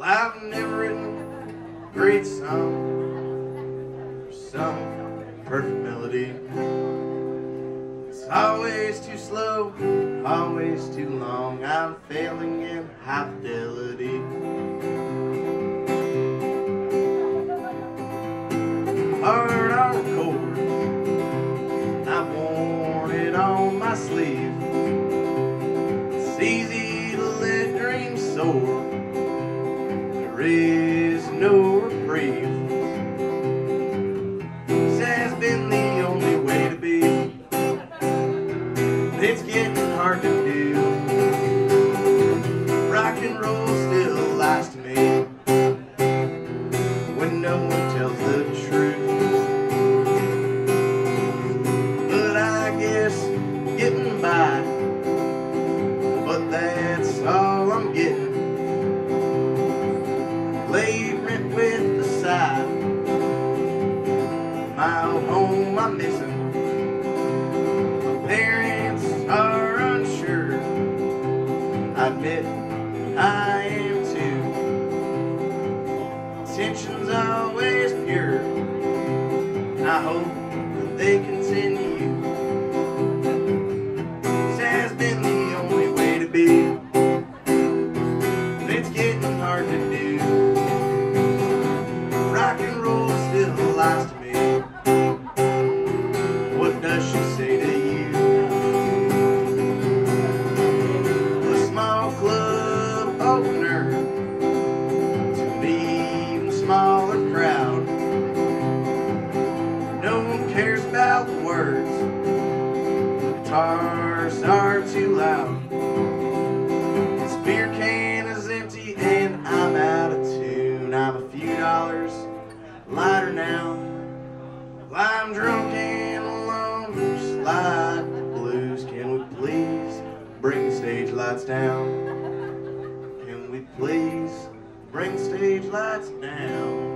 I've never written a great song or some perfect melody. It's always too slow, always too long. I'm failing in high fidelity. Hard on chords, I've worn it on my sleeve. It's easy to let dreams soar. There is no reprieve. This has been the only way to be. It's getting hard to do. Rock and roll still lies to me when no one tells the truth. But I guess getting by, but that's all I'm getting. Laid rent with the side. My old home I'm missing. My parents are unsure. I admit I am too. Intention's always pure. I hope that they continue. This has been the only way to be. It's getting hard to do. Rock and roll still lies to me. What does she say to you? A small club opener to an even smaller crowd. No one cares about the words. The guitars are too loud. This beer can is empty and I'm out of tune. I'm a few dollars lighter now. Well, I'm drunk and alone, just like the blues. Can we please bring the stage lights down? Can we please bring the stage lights down?